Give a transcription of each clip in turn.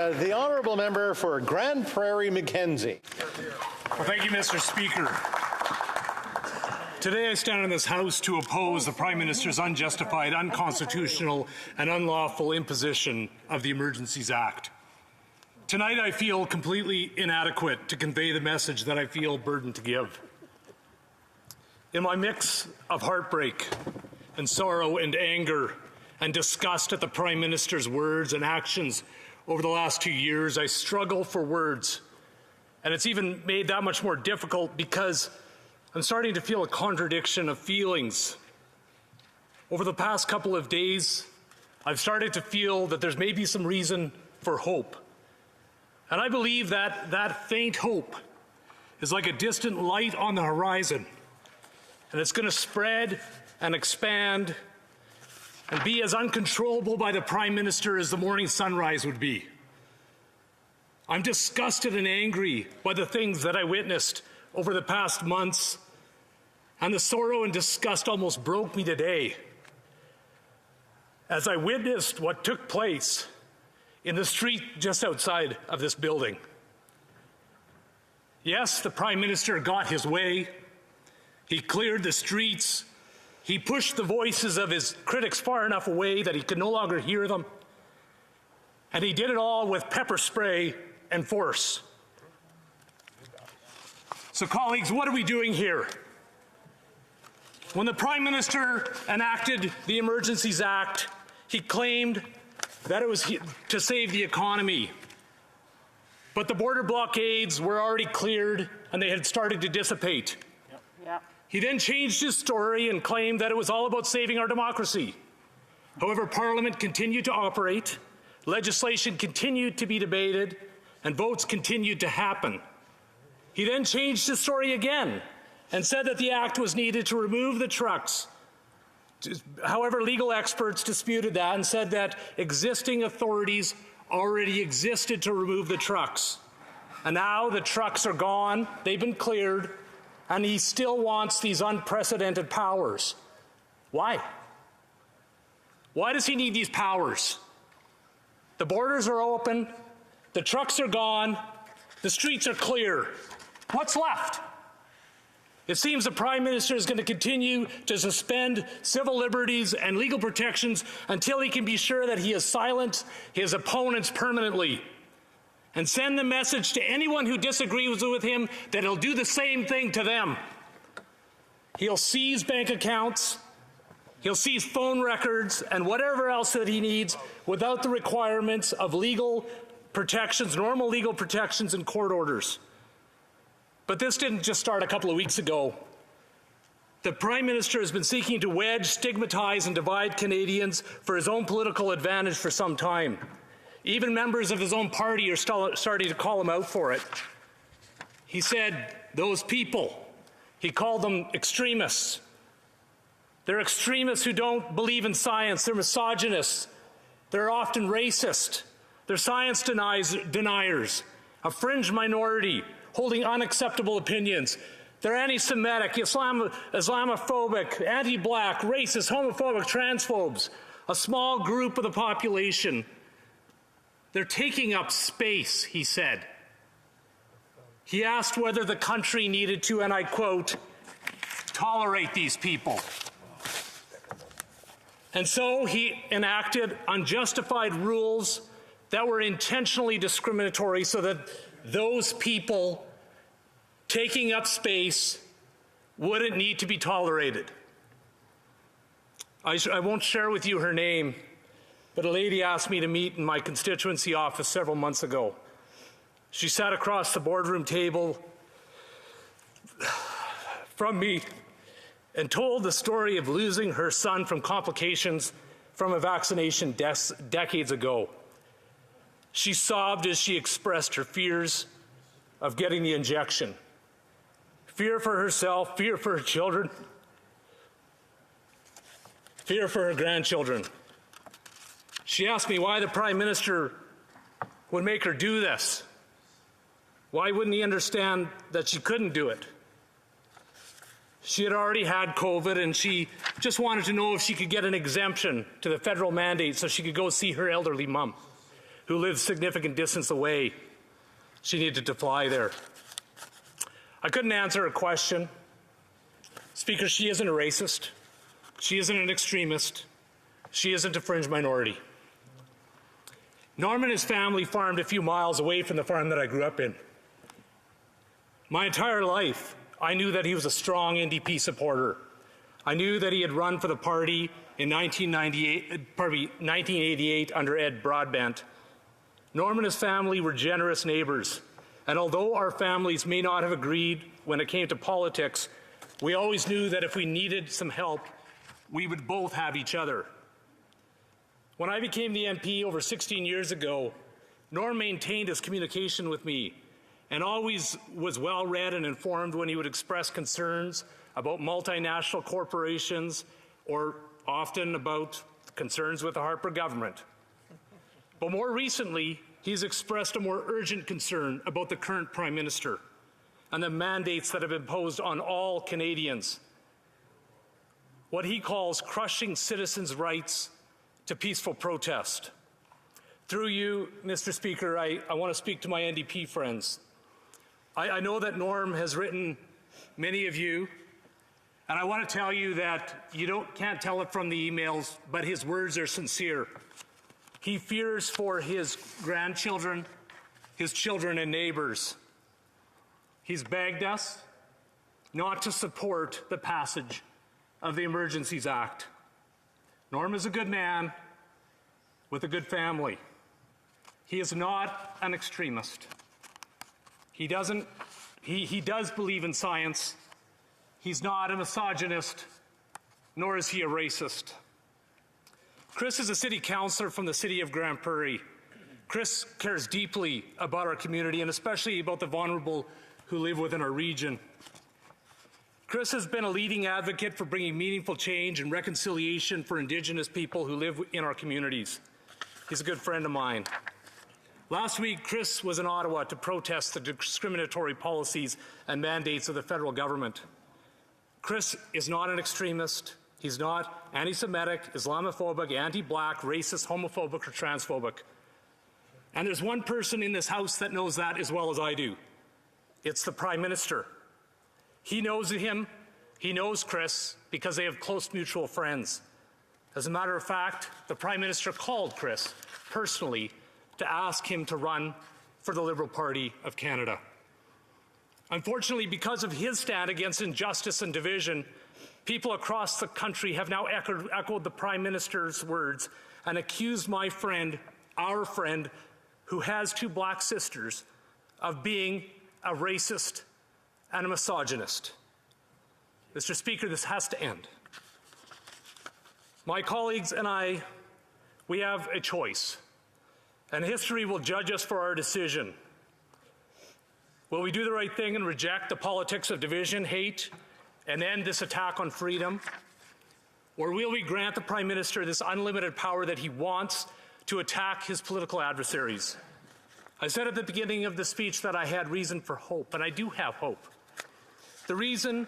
The honourable member for Grand Prairie Mackenzie. Well, thank you, Mr. Speaker. Today I stand in this House to oppose the Prime Minister's unjustified, unconstitutional and unlawful imposition of the Emergencies Act. Tonight I feel completely inadequate to convey the message that I feel burdened to give. In my mix of heartbreak and sorrow and anger and disgust at the Prime Minister's words and actions over the last 2 years, I struggle for words. And it's even made that much more difficult because I'm starting to feel a contradiction of feelings. Over the past couple of days, I've started to feel that there's maybe some reason for hope. And I believe that that faint hope is like a distant light on the horizon. And it's going to spread and expand and be as uncontrollable by the Prime Minister as the morning sunrise would be. I'm disgusted and angry by the things that I witnessed over the past months, and the sorrow and disgust almost broke me today as I witnessed what took place in the street just outside of this building. Yes, the Prime Minister got his way. He cleared the streets. He pushed the voices of his critics far enough away that he could no longer hear them. And he did it all with pepper spray and force. So, colleagues, what are we doing here? When the Prime Minister enacted the Emergencies Act, he claimed that it was to save the economy. But the border blockades were already cleared and they had started to dissipate. Yep. He then changed his story and claimed that it was all about saving our democracy. However, Parliament continued to operate, legislation continued to be debated, and votes continued to happen. He then changed his story again and said that the act was needed to remove the trucks. However, legal experts disputed that and said that existing authorities already existed to remove the trucks. And now the trucks are gone, they've been cleared, and he still wants these unprecedented powers. Why? Why does he need these powers? The borders are open, the trucks are gone, the streets are clear. What's left? It seems the Prime Minister is going to continue to suspend civil liberties and legal protections until he can be sure that he has silenced his opponents permanently, and send the message to anyone who disagrees with him that he'll do the same thing to them. He'll seize bank accounts, he'll seize phone records, and whatever else that he needs without the requirements of legal protections, normal legal protections and court orders. But this didn't just start a couple of weeks ago. The Prime Minister has been seeking to wedge, stigmatize, and divide Canadians for his own political advantage for some time. Even members of his own party are starting to call him out for it. He said, those people, he called them extremists. They're extremists who don't believe in science. They're misogynists. They're often racist. They're science deniers, a fringe minority holding unacceptable opinions. They're anti-Semitic, Islamophobic, anti-black, racist, homophobic, transphobes, a small group of the population. They're taking up space, he said. He asked whether the country needed to, and I quote, tolerate these people. And so he enacted unjustified rules that were intentionally discriminatory so that those people taking up space wouldn't need to be tolerated. I won't share with you her name, but a lady asked me to meet in my constituency office several months ago. She sat across the boardroom table from me and told the story of losing her son from complications from a vaccination decades ago. She sobbed as she expressed her fears of getting the injection. Fear for herself, fear for her children, fear for her grandchildren. She asked me why the Prime Minister would make her do this. Why wouldn't he understand that she couldn't do it? She had already had COVID and she just wanted to know if she could get an exemption to the federal mandate so she could go see her elderly mom, who lived significant distance away. She needed to fly there. I couldn't answer her question. Speaker, she isn't a racist. She isn't an extremist. She isn't a fringe minority. Norm and his family farmed a few miles away from the farm that I grew up in. My entire life, I knew that he was a strong NDP supporter. I knew that he had run for the party in 1988 under Ed Broadbent. Norm and his family were generous neighbors, and although our families may not have agreed when it came to politics, we always knew that if we needed some help, we would both have each other. When I became the MP over 16 years ago, Norm maintained his communication with me and always was well read and informed when he would express concerns about multinational corporations or often about concerns with the Harper government. But more recently, he's expressed a more urgent concern about the current Prime Minister and the mandates that have been imposed on all Canadians. What he calls crushing citizens' rights to peaceful protest. Through you, Mr. Speaker, I want to speak to my NDP friends. I know that Norm has written many of you, and I want to tell you that you can't tell it from the emails, but his words are sincere. He fears for his grandchildren, his children and neighbors. He's begged us not to support the passage of the Emergencies Act. Norm is a good man with a good family. He is not an extremist. He does believe in science. He's not a misogynist, nor is he a racist. Chris is a city councillor from the city of Grand Prairie. Chris cares deeply about our community and especially about the vulnerable who live within our region. Chris has been a leading advocate for bringing meaningful change and reconciliation for Indigenous people who live in our communities. He's a good friend of mine. Last week, Chris was in Ottawa to protest the discriminatory policies and mandates of the federal government. Chris is not an extremist. He's not anti-Semitic, Islamophobic, anti-black, racist, homophobic, or transphobic. And there's one person in this House that knows that as well as I do. It's the Prime Minister. He knows him, he knows Chris, because they have close mutual friends. As a matter of fact, the Prime Minister called Chris personally to ask him to run for the Liberal Party of Canada. Unfortunately, because of his stand against injustice and division, people across the country have now echoed the Prime Minister's words and accused my friend, our friend, who has two black sisters, of being a racist and a misogynist. Mr. Speaker, this has to end. My colleagues and I, we have a choice, and history will judge us for our decision. Will we do the right thing and reject the politics of division, hate, and end this attack on freedom? Or will we grant the Prime Minister this unlimited power that he wants to attack his political adversaries? I said at the beginning of the speech that I had reason for hope, and I do have hope. The reason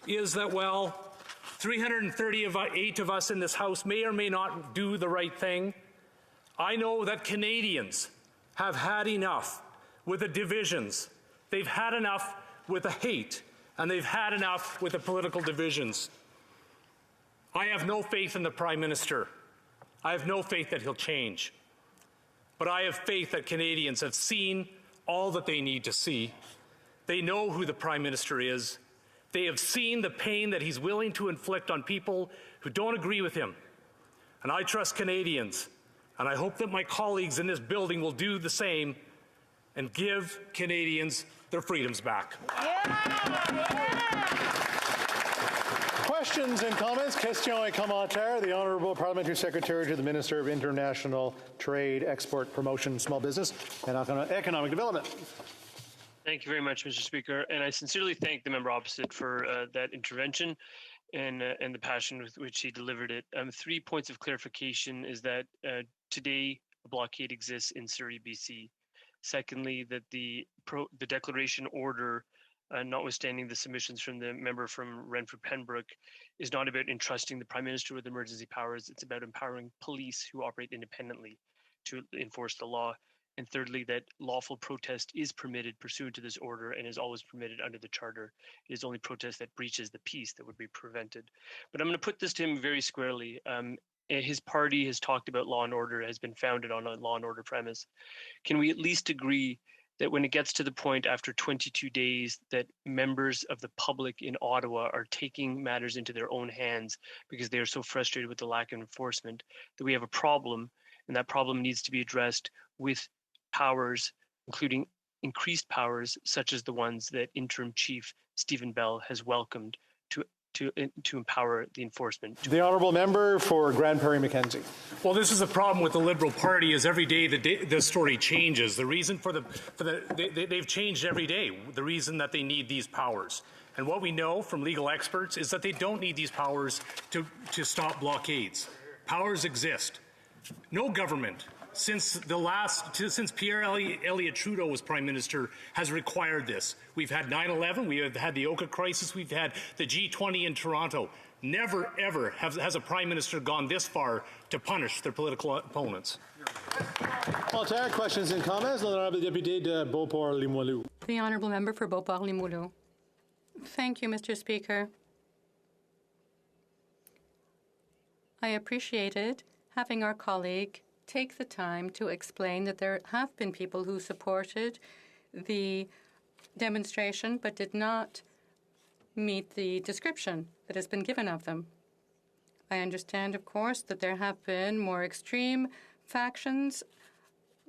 is that, well, 338 of us in this House may or may not do the right thing. I know that Canadians have had enough with the divisions. They've had enough with the hate, and they've had enough with the political divisions. I have no faith in the Prime Minister. I have no faith that he'll change. But I have faith that Canadians have seen all that they need to see. They know who the Prime Minister is. They have seen the pain that he's willing to inflict on people who don't agree with him. And I trust Canadians, and I hope that my colleagues in this building will do the same and give Canadians their freedoms back. Questions and comments? Questions et commentaires. The Honourable Parliamentary Secretary to the Minister of International Trade, Export, Promotion, Small Business and Economic Development. Thank you very much, Mr. Speaker, and I sincerely thank the member opposite for that intervention and the passion with which he delivered it. 3 points of clarification is that today a blockade exists in Surrey, BC. Secondly, that the declaration order, notwithstanding the submissions from the member from Renfrew Pembroke, is not about entrusting the Prime Minister with emergency powers. It's about empowering police who operate independently. to enforce the law. And thirdly, that lawful protest is permitted pursuant to this order and is always permitted under the charter. It is only protest that breaches the peace that would be prevented. But I'm going to put this to him very squarely. His party has talked about law and order, has been founded on a law and order premise. Can we at least agree that when it gets to the point after 22 days that members of the public in Ottawa are taking matters into their own hands because they are so frustrated with the lack of enforcement, that we have a problem, and that problem needs to be addressed with powers, including increased powers, such as the ones that Interim Chief Stephen Bell has welcomed to empower the enforcement. The honourable member for Grand Prairie Mackenzie. Well, this is a problem with the Liberal Party. Is every day the story changes. The reason they've changed every day. The reason that they need these powers, and what we know from legal experts is that they don't need these powers to stop blockades. Powers exist. No government since Pierre Elliott Trudeau was Prime Minister has required this. We've had 9/11, we have had the Oka crisis, we've had the G20 in Toronto. Never, ever has a Prime Minister gone this far to punish their political opponents. Voltaire, questions and comments. L'honorable député de Beauport-Limoilou. The honourable member for Beauport-Limoilou. Thank you, Mr. Speaker. I appreciated having our colleague take the time to explain that there have been people who supported the demonstration but did not meet the description that has been given of them. I understand, of course, that there have been more extreme factions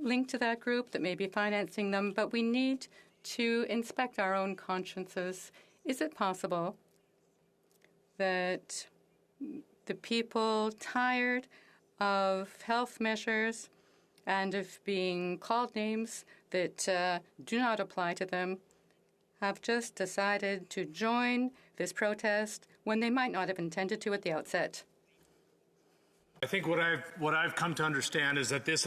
linked to that group that may be financing them, but we need to inspect our own consciences. Is it possible that the people tired of health measures and of being called names that do not apply to them have just decided to join this protest when they might not have intended to at the outset? I think what I've come to understand is that this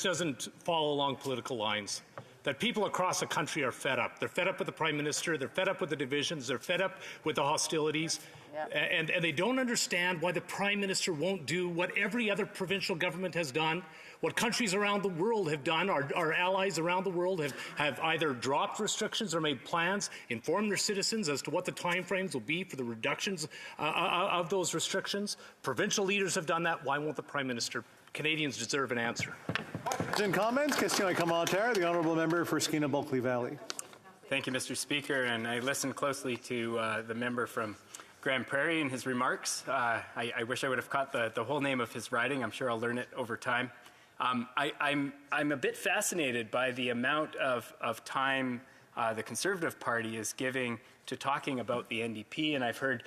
doesn't follow along political lines. That people across the country are fed up. They're fed up with the Prime Minister. They're fed up with the divisions. They're fed up with the hostilities. Yep. And they don't understand why the Prime Minister won't do what every other provincial government has done, what countries around the world have done. Our allies around the world have either dropped restrictions or made plans, informed their citizens as to what the timeframes will be for the reductions of those restrictions. Provincial leaders have done that. Why won't the Prime Minister? Canadians deserve an answer. In comments, question et commentaire, the honourable member for Skeena-Bulkley Valley. Thank you, Mr. Speaker, and I listened closely to the member from Grand Prairie in his remarks. I wish I would have caught the whole name of his riding. I'm sure I'll learn it over time. I'm a bit fascinated by the amount of time the Conservative Party is giving to talking about the NDP, and I've heard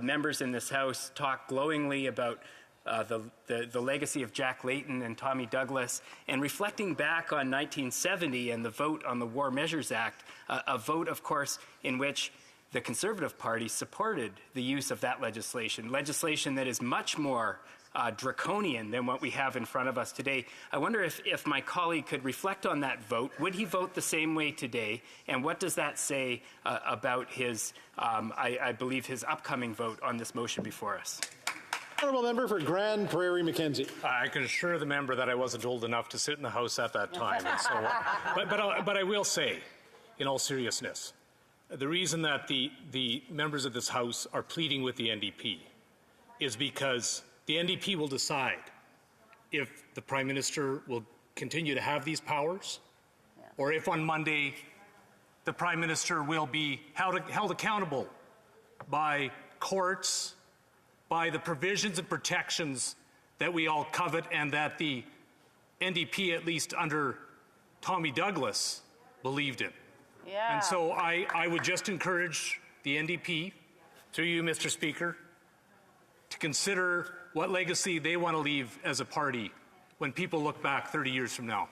members in this House talk glowingly about the legacy of Jack Layton and Tommy Douglas, and reflecting back on 1970 and the vote on the War Measures Act, a vote, of course, in which the Conservative Party supported the use of that legislation that is much more draconian than what we have in front of us today. I wonder if my colleague could reflect on that vote. Would he vote the same way today? And what does that say about his, I believe, his upcoming vote on this motion before us? Honourable member for Grand Prairie Mackenzie. I can assure the member that I wasn't old enough to sit in the House at that time. And so, but I will say, in all seriousness, the reason that the members of this House are pleading with the NDP is because the NDP will decide if the Prime Minister will continue to have these powers, or if on Monday the Prime Minister will be held accountable by courts, by the provisions and protections that we all covet and that the NDP, at least under Tommy Douglas, believed in. Yeah. And so I would just encourage the NDP, through you, Mr. Speaker, to consider what legacy they want to leave as a party when people look back 30 years from now.